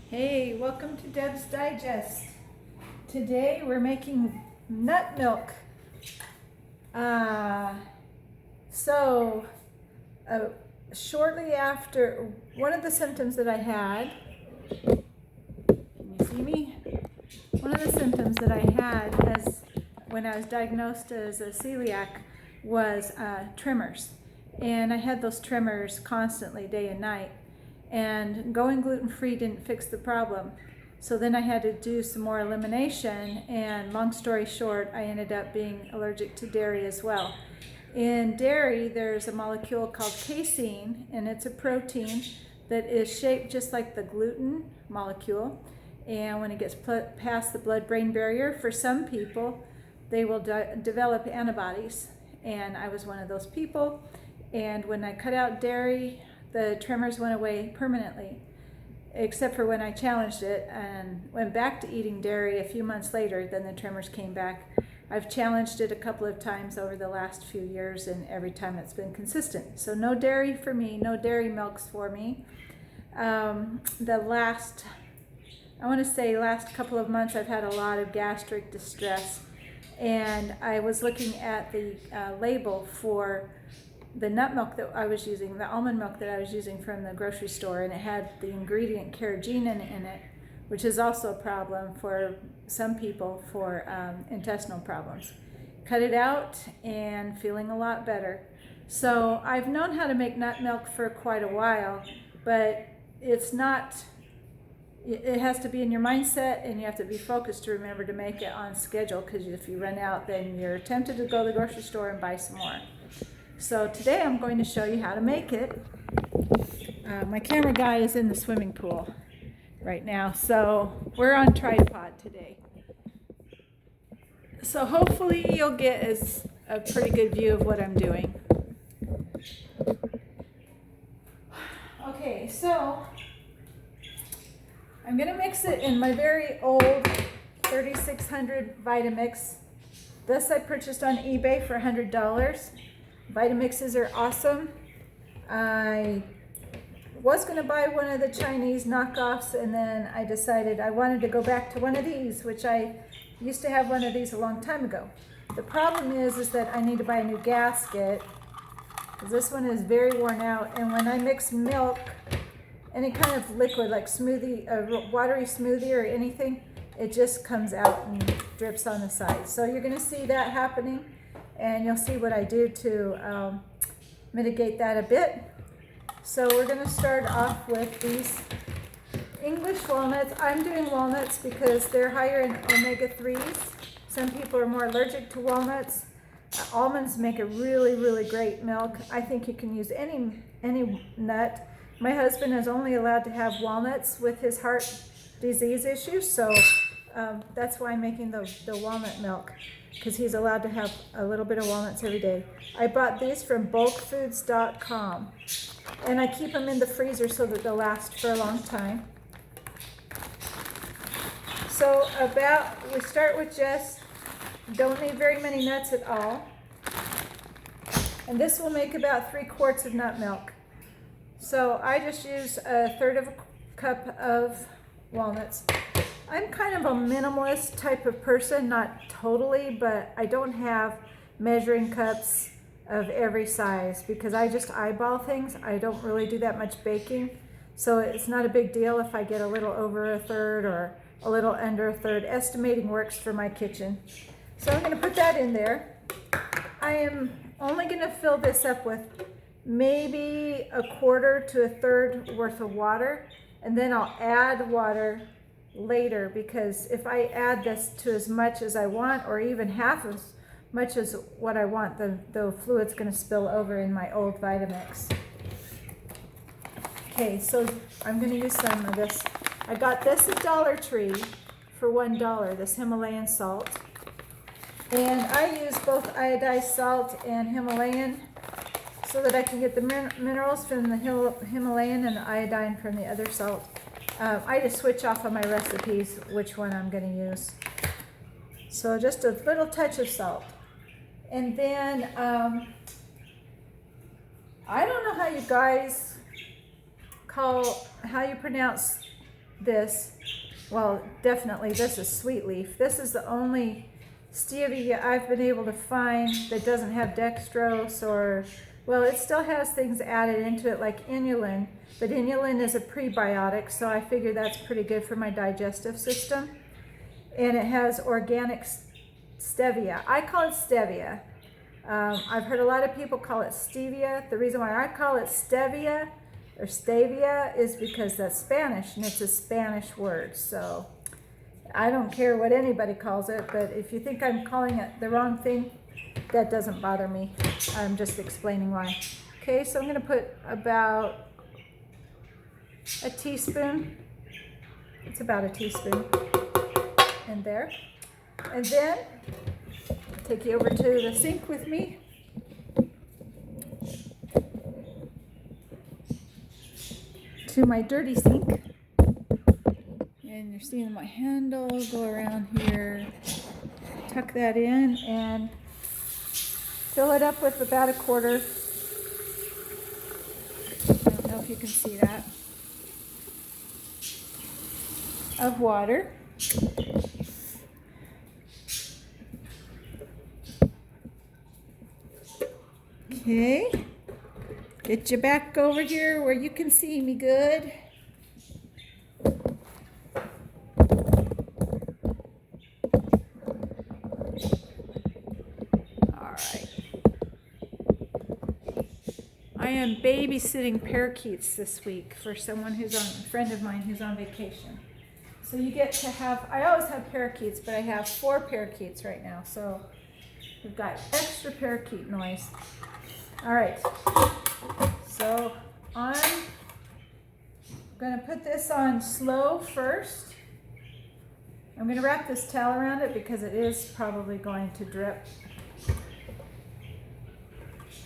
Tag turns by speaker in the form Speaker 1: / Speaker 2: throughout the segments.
Speaker 1: Hey, welcome to Deb's Digest. Today we're making nut milk. So, shortly after, one of the symptoms that I had, can you see me? One of the symptoms that I had as when I was diagnosed as a celiac was tremors. And I had those tremors constantly, day and night. And going gluten-free didn't fix the problem. So then I had to do some more elimination, and long story short, I ended up being allergic to dairy as well. In dairy, there's a molecule called casein, and it's a protein that is shaped just like the gluten molecule. And when it gets past the blood-brain barrier, for some people, they will develop antibodies. And I was one of those people. And when I cut out dairy, the tremors went away permanently, except for when I challenged it and went back to eating dairy a few months later, then the tremors came back. I've challenged it a couple of times over the last few years, and every time it's been consistent. So no dairy for me, no dairy milks for me. Last couple of months I've had a lot of gastric distress, and I was looking at the label for the nut milk that I was using, the almond milk that I was using from the grocery store, and it had the ingredient carrageenan in it, which is also a problem for some people for intestinal problems. Cut it out and feeling a lot better. So I've known how to make nut milk for quite a while, but it has to be in your mindset, and you have to be focused to remember to make it on schedule, because if you run out, then you're tempted to go to the grocery store and buy some more. So today I'm going to show you how to make it. My camera guy is in the swimming pool right now, so we're on tripod today. So hopefully you'll get a pretty good view of what I'm doing. Okay, so I'm going to mix it in my very old 3600 Vitamix. This I purchased on eBay for $100. Vitamixes are awesome. I was going to buy one of the Chinese knockoffs, and then I decided I wanted to go back to one of these, which I used to have one of these a long time ago. The problem is that I need to buy a new gasket, because this one is very worn out, and when I mix milk, any kind of liquid like smoothie, watery smoothie or anything, it just comes out and drips on the side. So you're going to see that happening, and you'll see what I do to mitigate that a bit. So we're going to start off with these English walnuts. I'm doing walnuts because they're higher in omega-3s. Some people are more allergic to walnuts. Almonds make a really, really great milk. I think you can use any nut. My husband is only allowed to have walnuts with his heart disease issues, so that's why I'm making the walnut milk, because he's allowed to have a little bit of walnuts every day. I bought these from bulkfoods.com, and I keep them in the freezer so that they'll last for a long time. So we start with don't need very many nuts at all. And this will make about 3 quarts of nut milk. So I just use a third of a cup of walnuts. I'm kind of a minimalist type of person, not totally, but I don't have measuring cups of every size because I just eyeball things. I don't really do that much baking, so it's not a big deal if I get a little over a third or a little under a third. Estimating works for my kitchen. So I'm going to put that in there. I am only going to fill this up with maybe a quarter to a third worth of water, and then I'll add water later, because if I add this to as much as I want, or even half as much as what I want, the fluid's going to spill over in my old Vitamix. Okay, so I'm going to use some of this. I got this at Dollar Tree for $1, this Himalayan salt. And I use both iodized salt and Himalayan so that I can get the minerals from the Himalayan and the iodine from the other salt. I just switch off on my recipes which one I'm going to use. So just a little touch of salt. And then, I don't know how you guys how you pronounce this. Well, definitely this is sweet leaf. This is the only stevia I've been able to find that doesn't have dextrose or, well, it still has things added into it like inulin, but inulin is a prebiotic, so I figure that's pretty good for my digestive system. And it has organic stevia. I call it stevia. I've heard a lot of people call it stevia. The reason why I call it stevia or stevia is because that's Spanish and it's a Spanish word. So I don't care what anybody calls it, but if you think I'm calling it the wrong thing, that doesn't bother me. I'm just explaining why. Okay, so I'm going to put about a teaspoon. It's about a teaspoon in there. And then take you over to the sink with me. To my dirty sink. And you're seeing my handle go around here. Tuck that in and fill it up with about a quarter. I don't know if you can see that. Of water. Okay. Get your back over here where you can see me good. I am babysitting parakeets this week for someone a friend of mine who's on vacation. So you get to have, I always have parakeets, but I have 4 parakeets right now. So we've got extra parakeet noise. All right. So I'm going to put this on slow first. I'm going to wrap this towel around it because it is probably going to drip.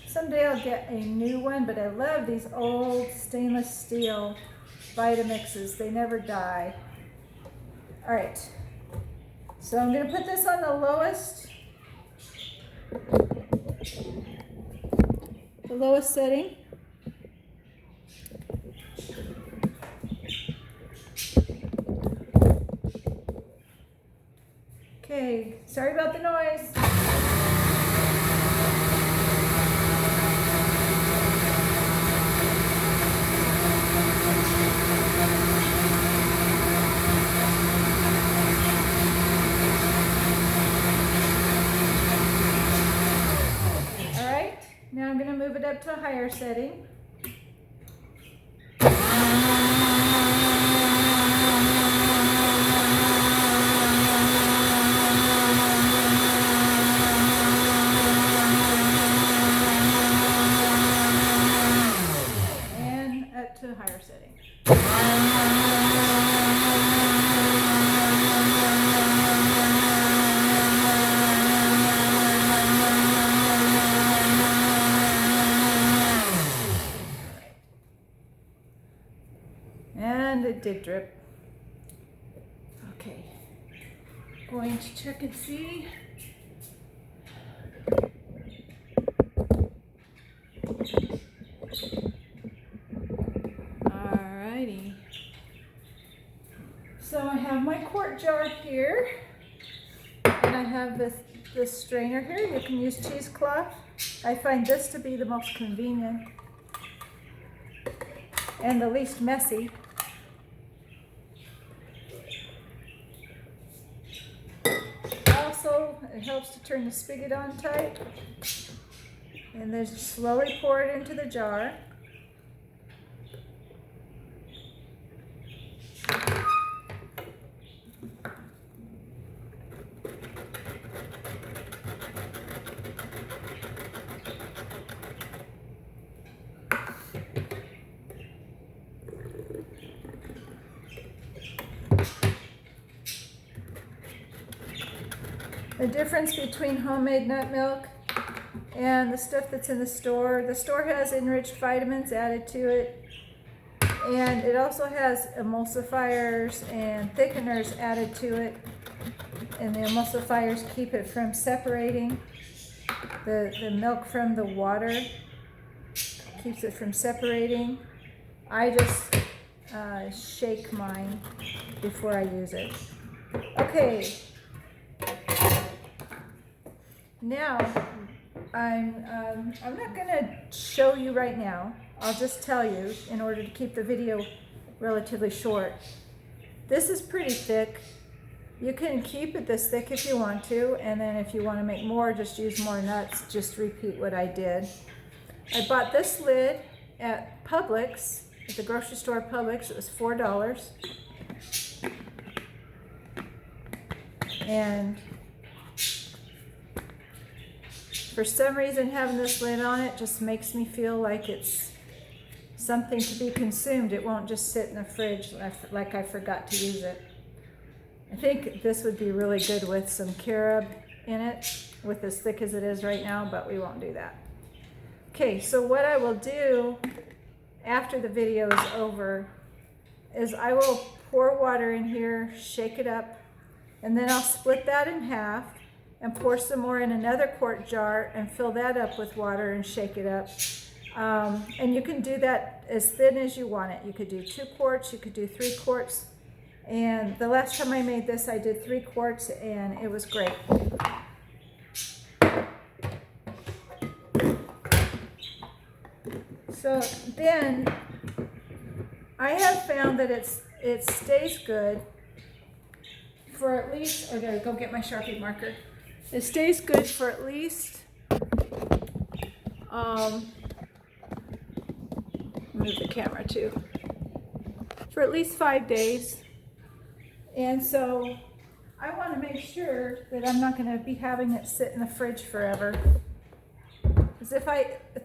Speaker 1: Someday I'll get a new one, but I love these old stainless steel Vitamixes. They never die. All right, so I'm going to put this on the lowest setting. Okay, sorry about the noise. Now I'm going to move it up to a higher setting. And up to a higher setting. And it did drip. Okay, going to check and see. Alrighty. So I have my quart jar here, and I have this strainer here. You can use cheesecloth. I find this to be the most convenient and the least messy. Also, it helps to turn the spigot on tight, and then slowly pour it into the jar. The difference between homemade nut milk and the stuff that's in the store has enriched vitamins added to it, and it also has emulsifiers and thickeners added to it, and the emulsifiers keep it from separating the milk from the water, keeps it from separating. I just shake mine before I use it. Okay. Now, I'm not going to show you right now. I'll just tell you in order to keep the video relatively short. This is pretty thick. You can keep it this thick if you want to, and then if you want to make more, just use more nuts. Just repeat what I did. I bought this lid at Publix, at the grocery store Publix. It was $4. And for some reason, having this lid on it just makes me feel like it's something to be consumed. It won't just sit in the fridge like I forgot to use it. I think this would be really good with some carob in it, with as thick as it is right now, but we won't do that. Okay, so what I will do after the video is over is I will pour water in here, shake it up, and then I'll split that in half and pour some more in another quart jar and fill that up with water and shake it up. And you can do that as thin as you want it. You could do 2 quarts, you could do 3 quarts. And the last time I made this, I did 3 quarts and it was great. So then I have found that it stays good for at least, there, go get my Sharpie marker. It stays good for at least, move the camera too, for at least 5 days. And so I want to make sure that I'm not going to be having it sit in the fridge forever. Because if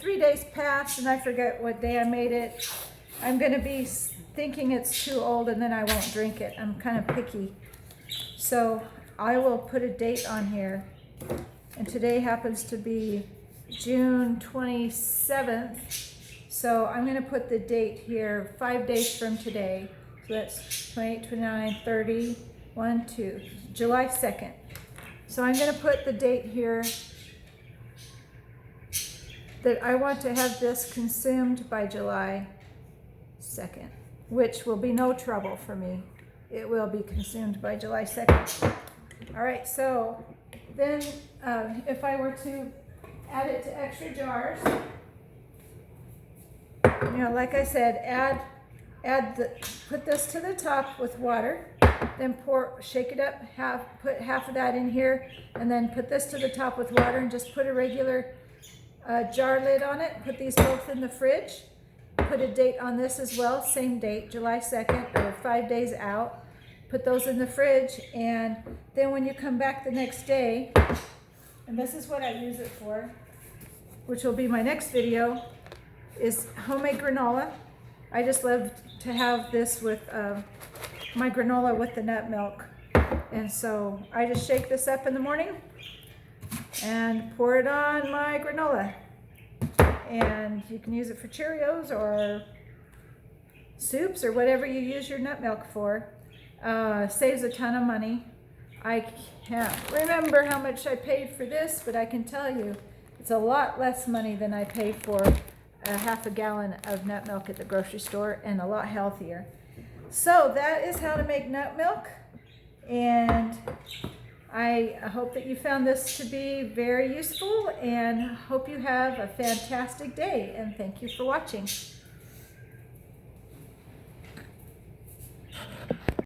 Speaker 1: 3 days pass and I forget what day I made it, I'm going to be thinking it's too old and then I won't drink it. I'm kind of picky. So I will put a date on here. And today happens to be June 27th. So I'm going to put the date here 5 days from today. So that's 28, 29, 30, 1, 2, July 2nd. So I'm going to put the date here that I want to have this consumed by July 2nd, which will be no trouble for me. It will be consumed by July 2nd. All right, so then if I were to add it to extra jars, you know, like I said, put this to the top with water, then shake it up, put half of that in here, and then put this to the top with water and just put a regular jar lid on it. Put these both in the fridge. Put a date on this as well, same date, July 2nd, or 5 days out. Put those in the fridge, and then when you come back the next day, and this is what I use it for, which will be my next video, is homemade granola. I just love to have this with my granola with the nut milk. And so I just shake this up in the morning and pour it on my granola. And you can use it for Cheerios or soups or whatever you use your nut milk for. Saves a ton of money. I can't remember how much I paid for this, but I can tell you it's a lot less money than I paid for a half a gallon of nut milk at the grocery store, and a lot healthier. So that is how to make nut milk, and I hope that you found this to be very useful, and hope you have a fantastic day, and thank you for watching.